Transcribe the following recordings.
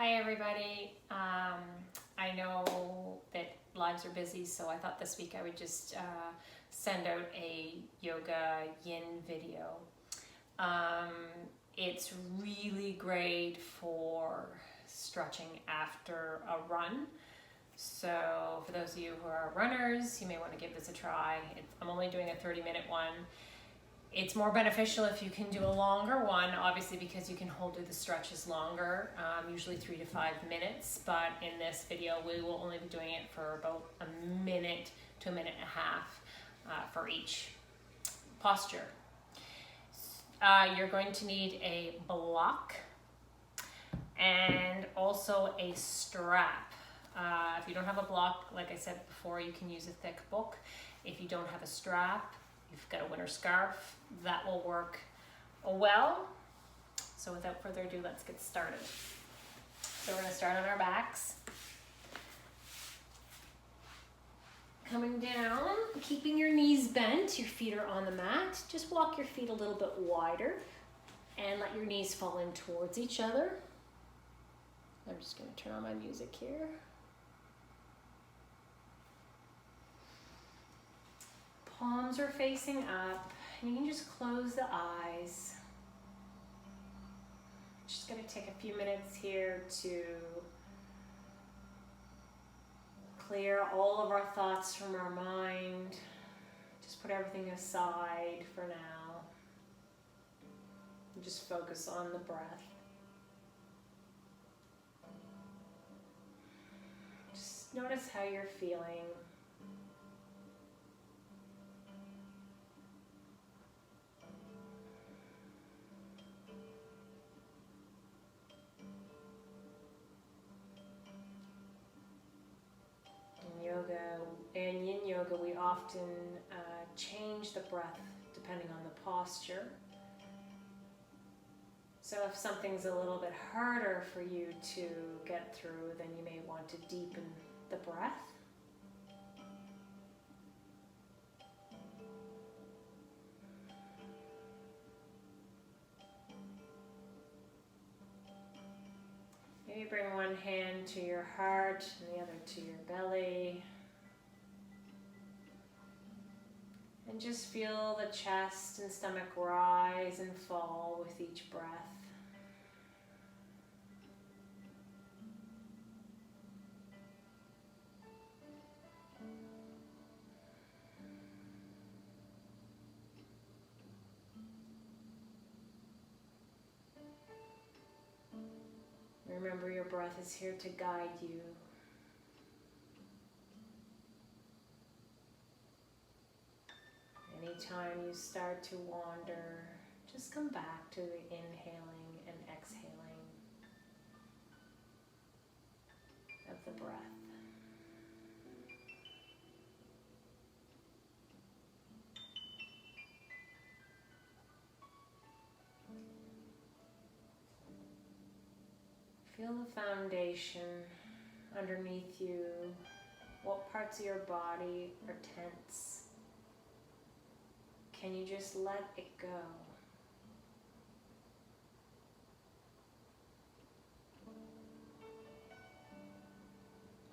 Hi everybody. I know that lives are busy, so I thought this week I would just send out a yoga yin video. It's really great for stretching after a run. So for those of you who are runners, you may want to give this a try. I'm only doing a 30-minute one. It's more beneficial if you can do a longer one, obviously, because you can hold the stretches longer, usually 3 to 5 minutes. But in this video, we will only be doing it for about a minute to a minute and a half for each posture. You're going to need a block and also a strap. If you don't have a block, like I said before, you can use a thick book. If you don't have a strap, you've got a winter scarf, that will work well. So without further ado, let's get started. So we're going to start on our backs. Coming down, keeping your knees bent, your feet are on the mat. Just walk your feet a little bit wider and let your knees fall in towards each other. I'm just going to turn on my music here. Palms are facing up. You can just close the eyes. Just going to take a few minutes here to clear all of our thoughts from our mind. Just put everything aside for now. And just focus on the breath. Just notice how you're feeling. In yin yoga, we often change the breath depending on the posture. So if something's a little bit harder for you to get through, then you may want to deepen the breath. Maybe bring one hand to your heart and the other to your belly. And just feel the chest and stomach rise and fall with each breath. Remember, your breath is here to guide you. Anytime you start to wander, just come back to the inhaling and exhaling of the breath. Feel the foundation underneath you. What parts of your body are tense? Can you just let it go?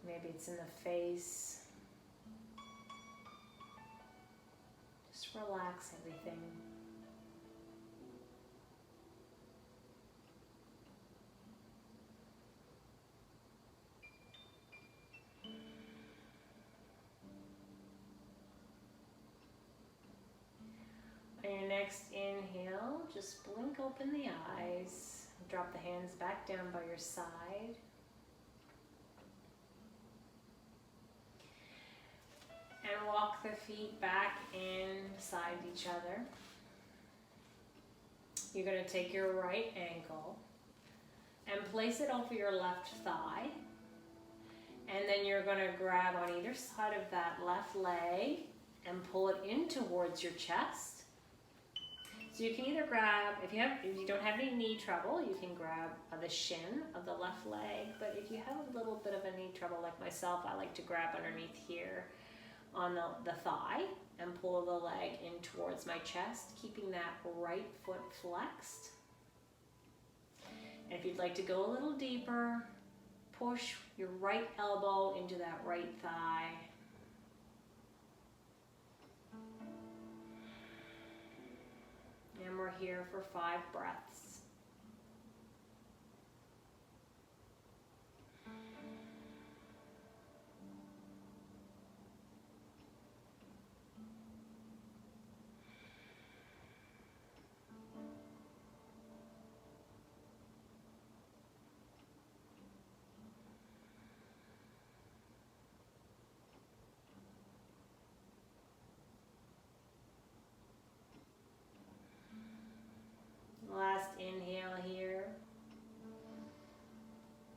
Maybe it's in the face. Just relax everything. On your next inhale, just blink open the eyes. Drop the hands back down by your side. And walk the feet back in beside each other. You're going to take your right ankle and place it over your left thigh. And then you're going to grab on either side of that left leg and pull it in towards your chest. So you can either grab, if you don't have any knee trouble, you can grab the shin of the left leg. But if you have a little bit of a knee trouble like myself, I like to grab underneath here on the thigh and pull the leg in towards my chest, keeping that right foot flexed. And if you'd like to go a little deeper, push your right elbow into that right thigh. And we're here for 5 breaths. Last inhale here.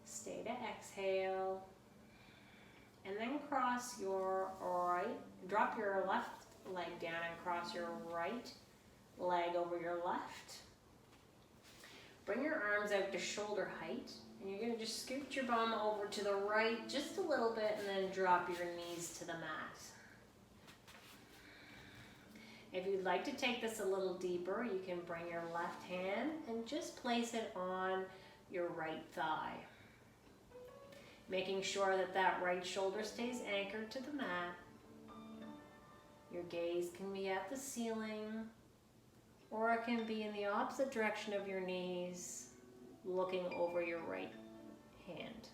Stay to exhale. And then cross your right, drop your left leg down and cross your right leg over your left. Bring your arms out to shoulder height. And you're going to just scoot your bum over to the right just a little bit and then drop your knees to the mat. If you'd like to take this a little deeper, you can bring your left hand and just place it on your right thigh. Making sure that that right shoulder stays anchored to the mat. Your gaze can be at the ceiling, or it can be in the opposite direction of your knees, looking over your right hand.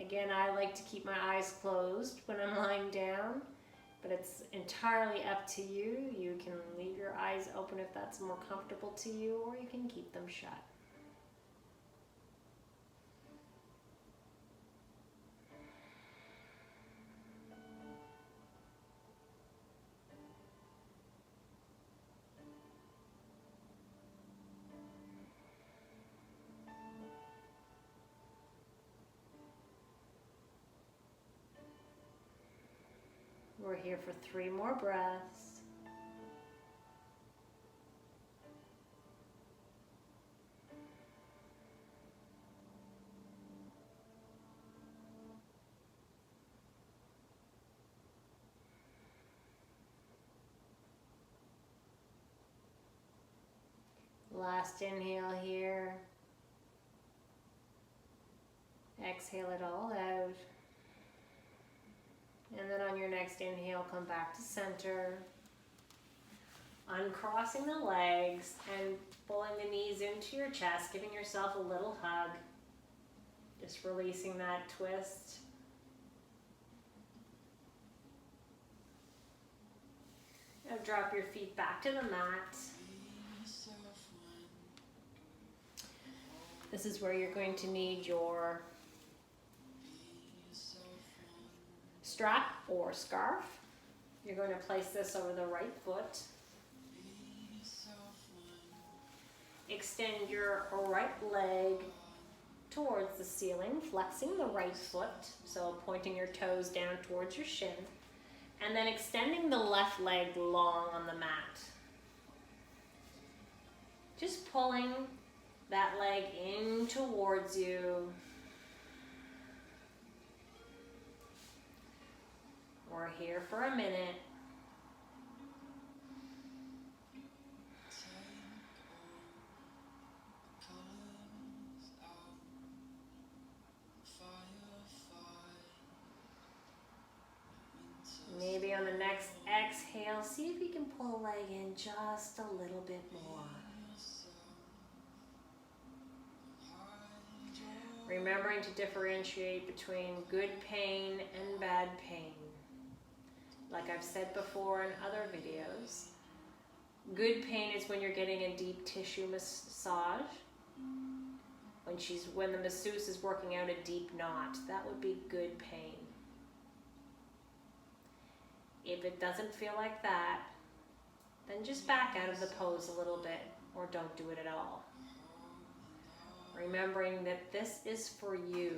Again, I like to keep my eyes closed when I'm lying down, but it's entirely up to you. You can leave your eyes open if that's more comfortable to you, or you can keep them shut. We're here for 3 more breaths. Last inhale here. Exhale it all out. And then on your next inhale, come back to center. Uncrossing the legs and pulling the knees into your chest, giving yourself a little hug. Just releasing that twist. Now drop your feet back to the mat. This is where you're going to need your strap or scarf. You're going to place this over the right foot. Extend your right leg towards the ceiling, flexing the right foot, so pointing your toes down towards your shin, and then extending the left leg long on the mat. Just pulling that leg in towards you. We're here for a minute. Maybe on the next exhale, see if you can pull a leg in just a little bit more. Remembering to differentiate between good pain and bad pain. Like I've said before in other videos, good pain is when you're getting a deep tissue massage. When the masseuse is working out a deep knot, that would be good pain. If it doesn't feel like that, then just back out of the pose a little bit, or don't do it at all. Remembering that this is for you.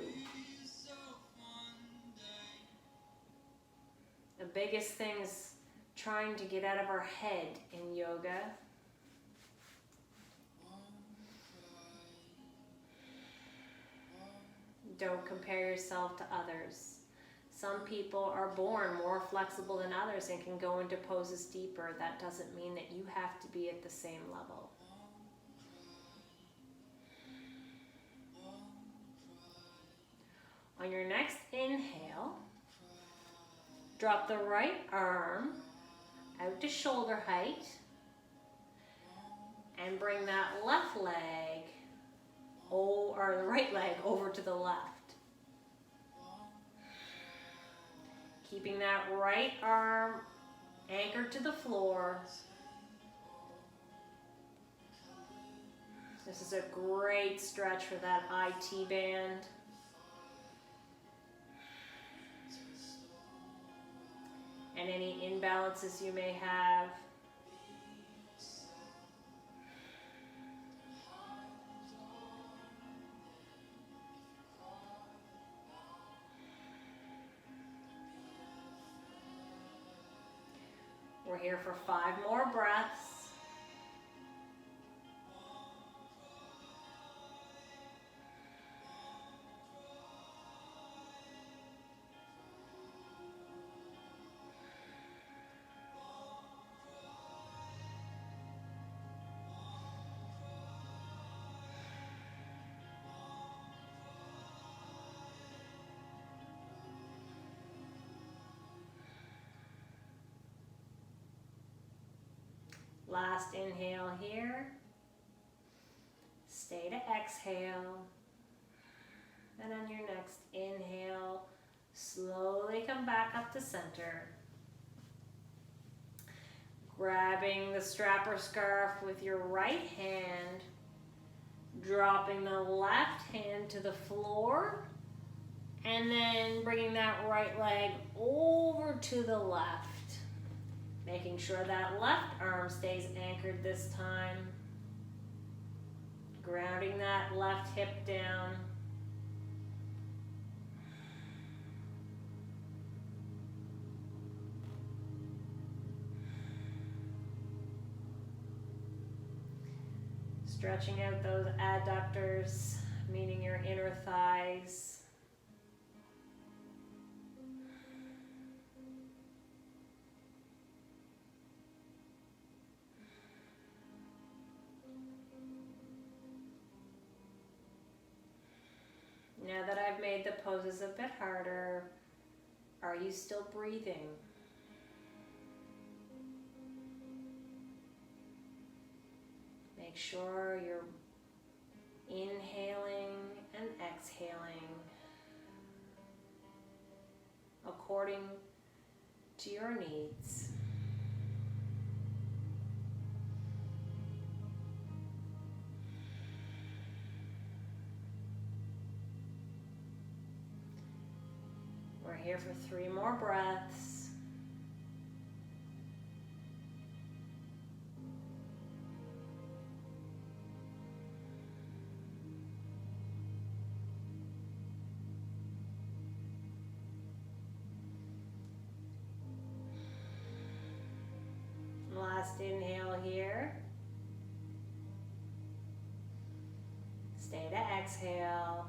The biggest thing is trying to get out of our head in yoga. Don't compare yourself to others. Some people are born more flexible than others and can go into poses deeper. That doesn't mean that you have to be at the same level. On your next inhale, drop the right arm out to shoulder height and bring that left leg, or the right leg, over to the left. Keeping that right arm anchored to the floor. This is a great stretch for that IT band. And any imbalances you may have. We're here for 5 more breaths. Last inhale here. Stay to exhale. And on your next inhale, slowly come back up to center. Grabbing the strap or scarf with your right hand, dropping the left hand to the floor, and then bringing that right leg over to the left. Making sure that left arm stays anchored this time. Grounding that left hip down. Stretching out those adductors, meaning your inner thighs. Now that I've made the poses a bit harder, are you still breathing? Make sure you're inhaling and exhaling according to your needs. We're here for 3 more breaths. Last inhale here. Stay to exhale.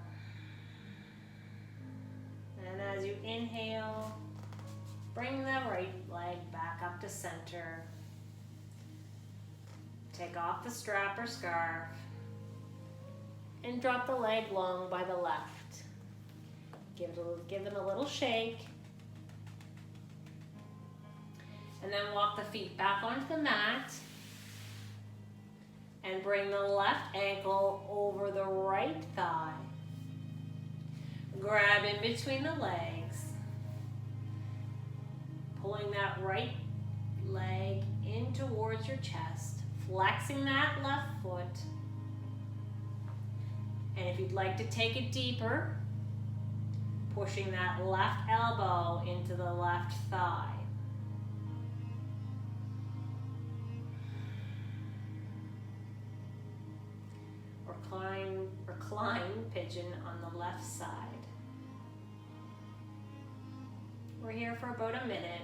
And as you inhale, bring the right leg back up to center. Take off the strap or scarf and drop the leg long by the left. Give them a little shake. And then walk the feet back onto the mat and bring the left ankle over the right thigh. Grab in between the legs, pulling that right leg in towards your chest, flexing that left foot. And if you'd like to take it deeper, pushing that left elbow into the left thigh. Recline pigeon on the left side. We're here for about a minute.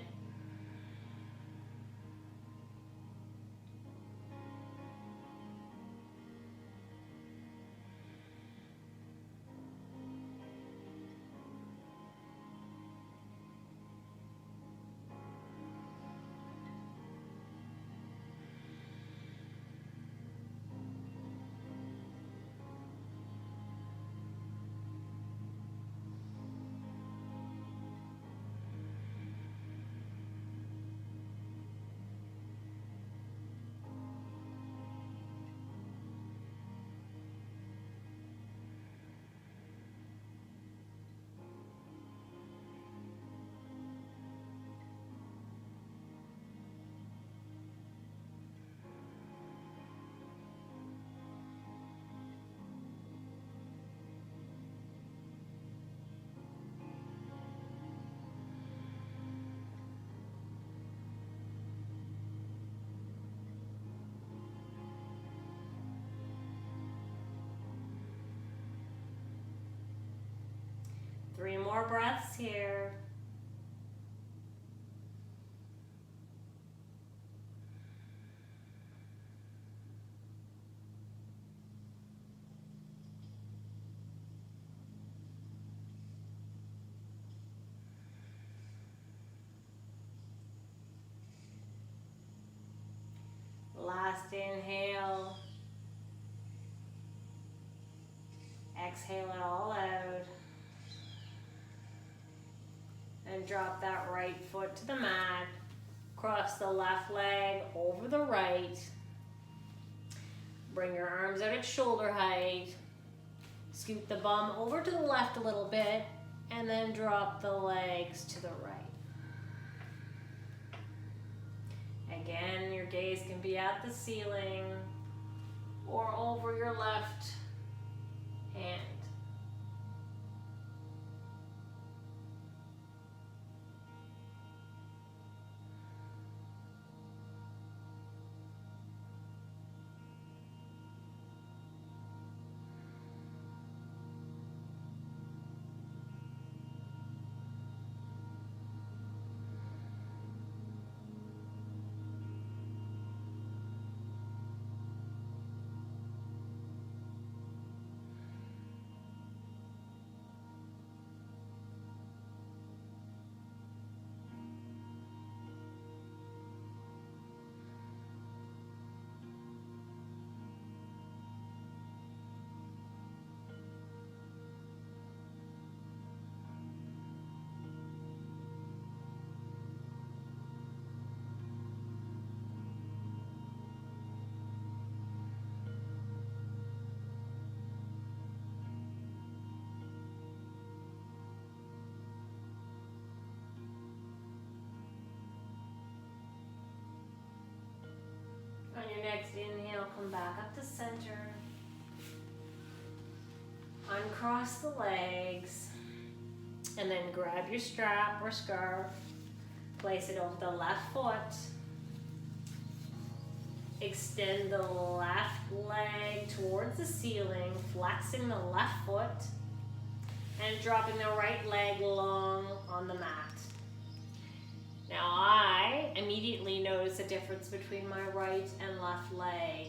more breaths here. Last inhale. Exhale it all out. And drop that right foot to the mat. Cross the left leg over the right. Bring your arms out at shoulder height. Scoot the bum over to the left a little bit. And then drop the legs to the right. Again, your gaze can be at the ceiling or over your left hand. On your next inhale, come back up to center. Uncross the legs. And then grab your strap or scarf. Place it over the left foot. Extend the left leg towards the ceiling, flexing the left foot. And dropping the right leg long on the mat. Now I immediately notice a difference between my right and left leg.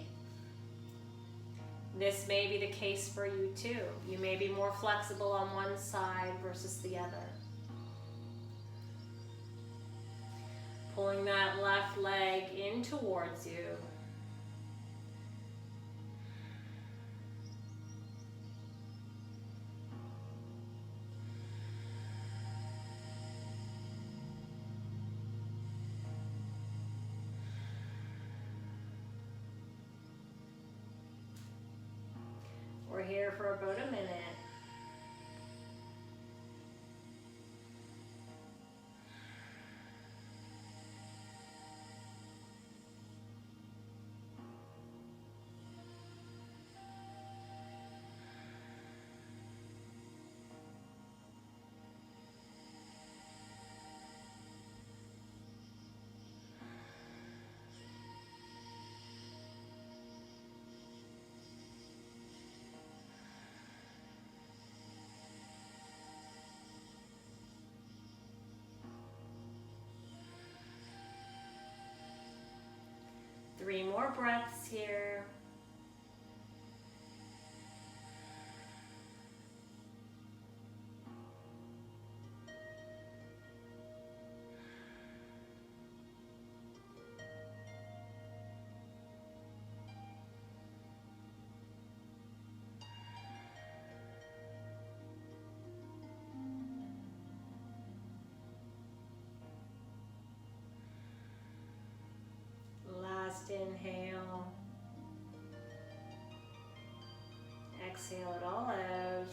This may be the case for you too. You may be more flexible on one side versus the other. Pulling that left leg in towards you. We're here for about a minute. Three more breaths here. Last inhale. Exhale it all out.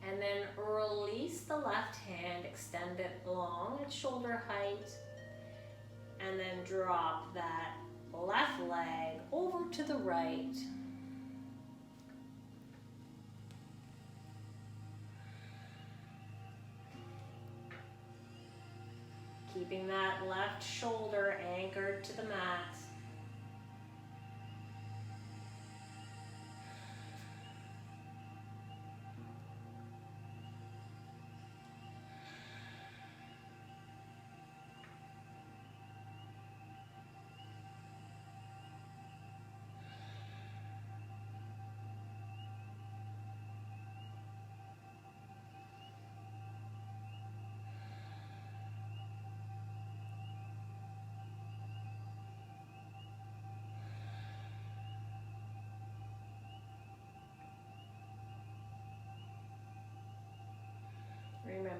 And then release the left hand, extend it long at shoulder height, and then drop that left leg over to the right. Keeping that left shoulder anchored to the mat.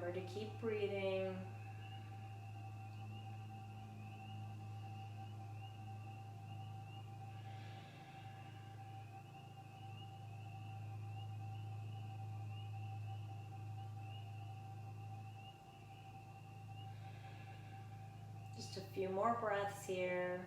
Remember to keep breathing. Just a few more breaths here.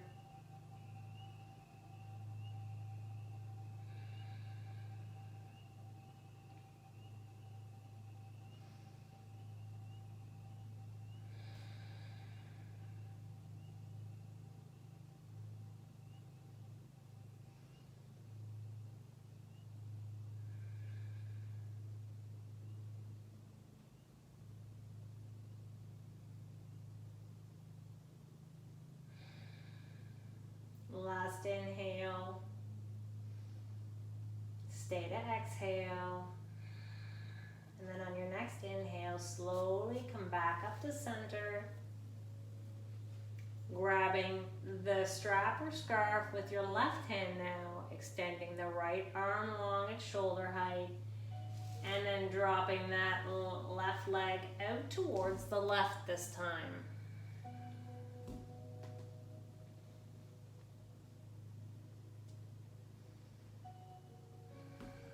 Last inhale. Stay to exhale. And then on your next inhale, slowly come back up to center. Grabbing the strap or scarf with your left hand now, extending the right arm along at shoulder height, and then dropping that left leg out towards the left this time.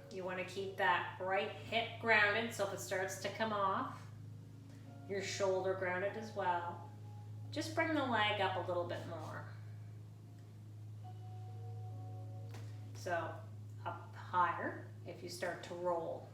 You want to keep that right hip grounded, so if it starts to come off, your shoulder grounded as well. Just bring the leg up a little bit more. So up higher if you start to roll.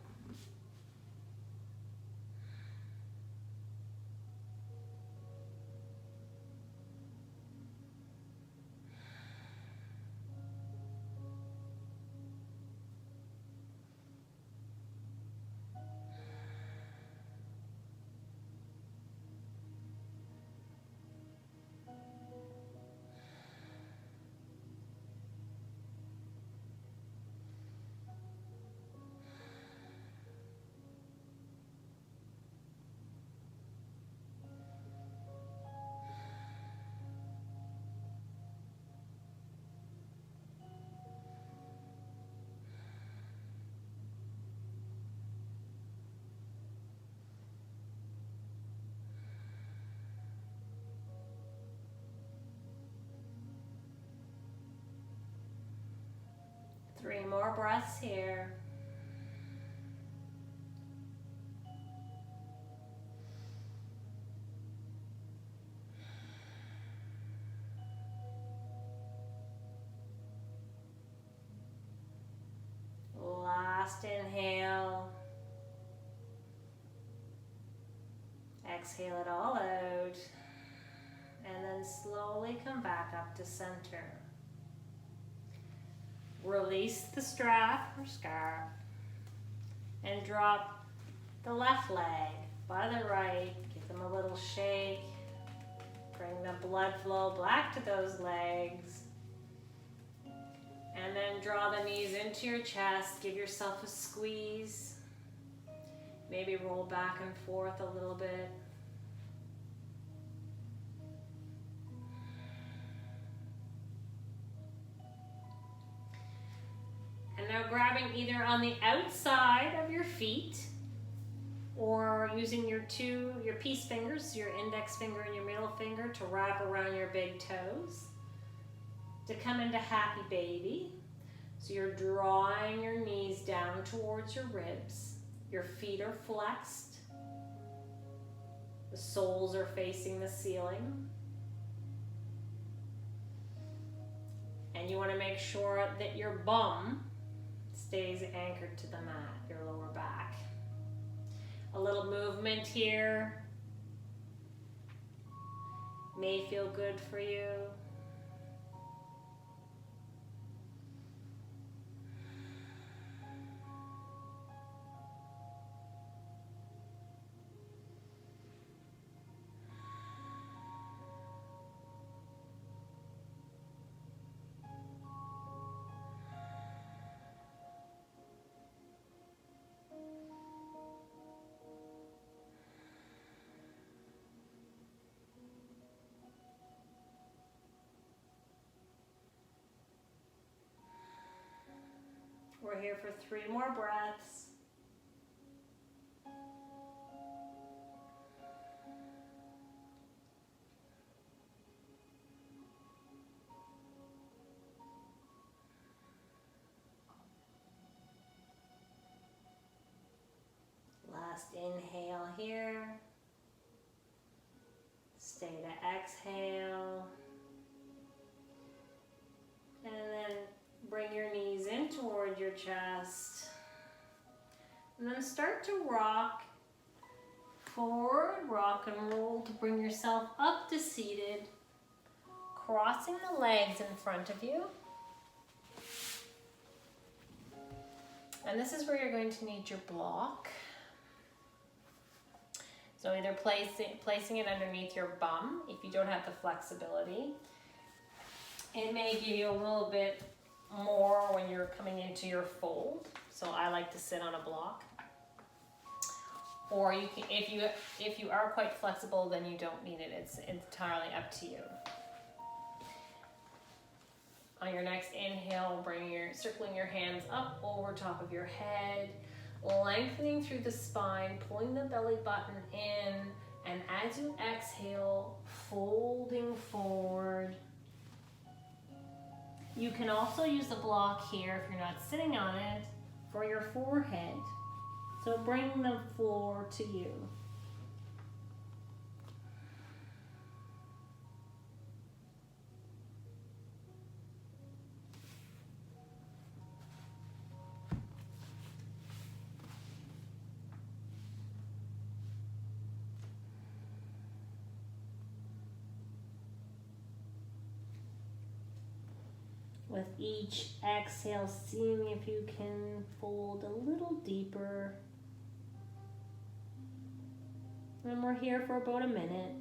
Three more breaths here. Last inhale. Exhale it all out. And then slowly come back up to center. Release the strap or scarf and drop the left leg by the right. Give them a little shake. Bring the blood flow back to those legs. And then draw the knees into your chest. Give yourself a squeeze. Maybe roll back and forth a little bit. And now grabbing either on the outside of your feet or using your peace fingers, your index finger and your middle finger, to wrap around your big toes to come into happy baby. So you're drawing your knees down towards your ribs. Your feet are flexed. The soles are facing the ceiling. And you want to make sure that your bum stays anchored to the mat, your lower back. A little movement here may feel good for you. We're here for 3 more breaths. knees in toward your chest. And then start to rock forward, rock and roll to bring yourself up to seated, crossing the legs in front of you. And this is where you're going to need your block. So either placing it underneath your bum if you don't have the flexibility. It may give you a little bit more when you're coming into your fold. So I like to sit on a block. Or you can, if you are quite flexible, then you don't need it. It's entirely up to you. On your next inhale, circling your hands up over top of your head, lengthening through the spine, pulling the belly button in, and as you exhale, folding forward. You can also use the block here if you're not sitting on it for your forehead. So bring the floor to you. With each exhale, seeing if you can fold a little deeper. And we're here for about a minute.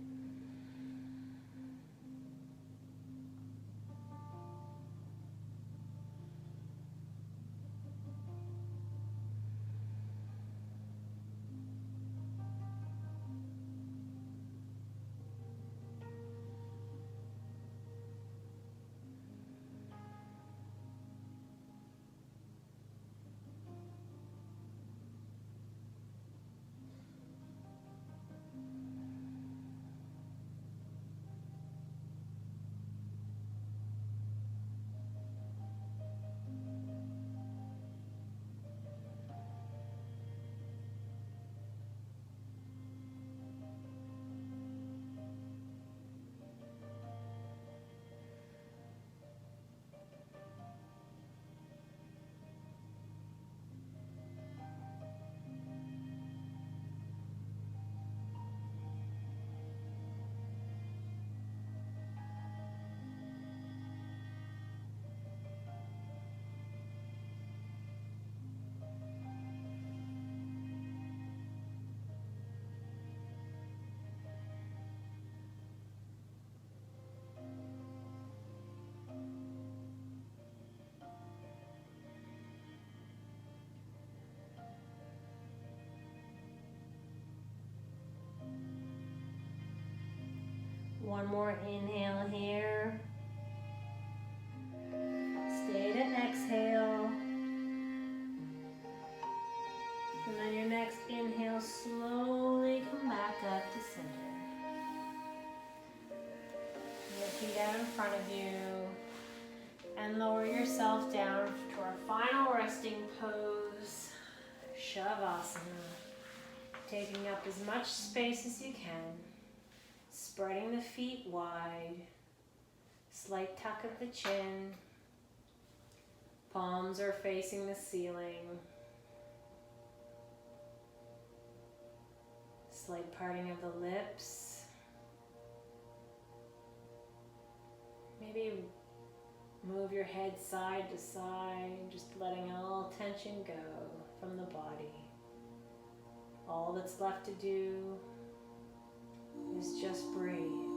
One more inhale here. Stay to exhale. And then your next inhale, slowly come back up to center. Your feet out in front of you. And lower yourself down to our final resting pose, Shavasana. Taking up as much space as you can. Spreading the feet wide, slight tuck of the chin, palms are facing the ceiling, slight parting of the lips, maybe move your head side to side, just letting all tension go from the body. All that's left to do is just breathe.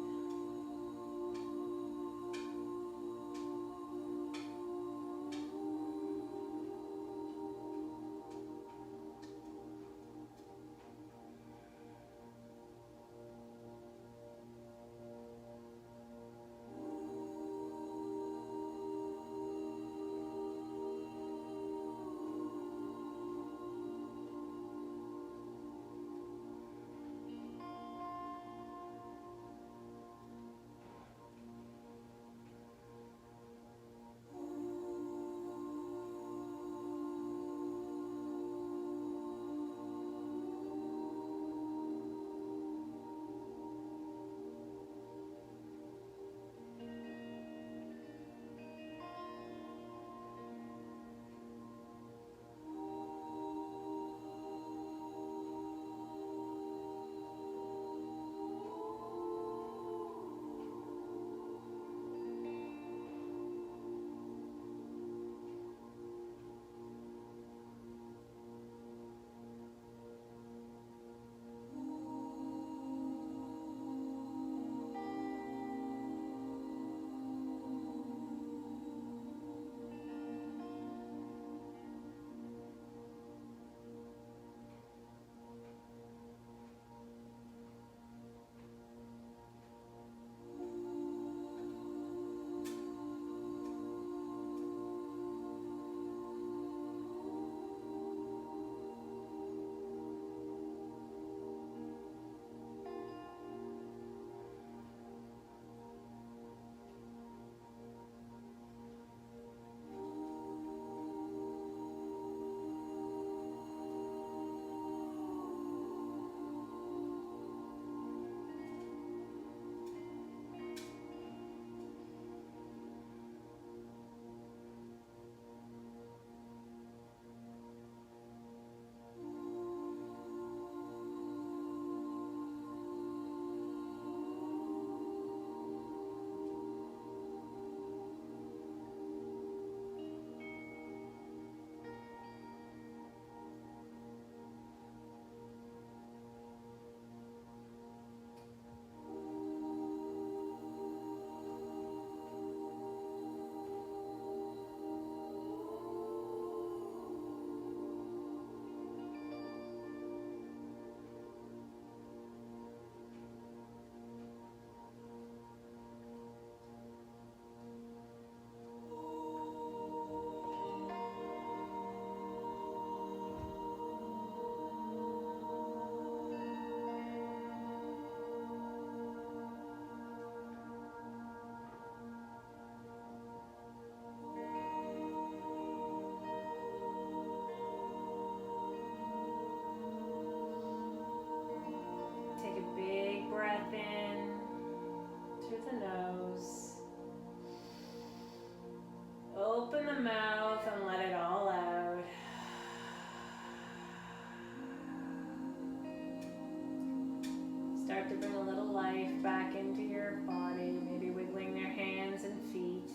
start to bring a little life back into your body, maybe wiggling their hands and feet.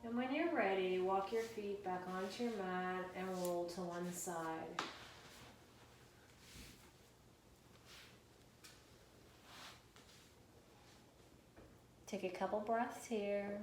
And when you're ready, walk your feet back onto your mat and roll to one side. Take a couple breaths here.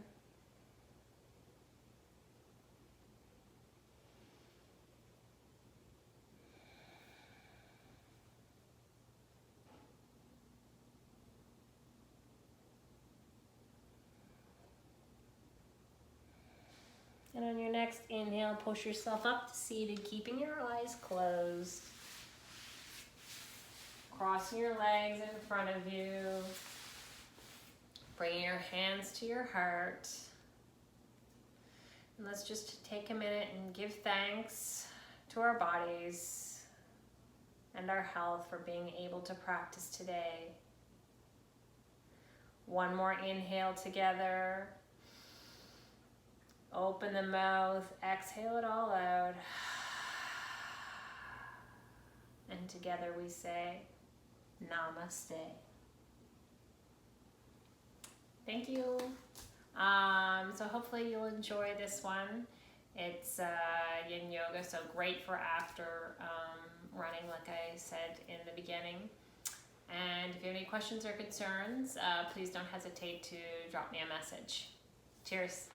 And on your next inhale, push yourself up to seated, keeping your eyes closed. Crossing your legs in front of you. Bringing your hands to your heart. And let's just take a minute and give thanks to our bodies and our health for being able to practice today. One more inhale together. Open the mouth, exhale it all out. And together we say, Namaste. Thank you. So hopefully you'll enjoy this one. It's yin yoga, so great for after running, like I said in the beginning. And if you have any questions or concerns, please don't hesitate to drop me a message. Cheers.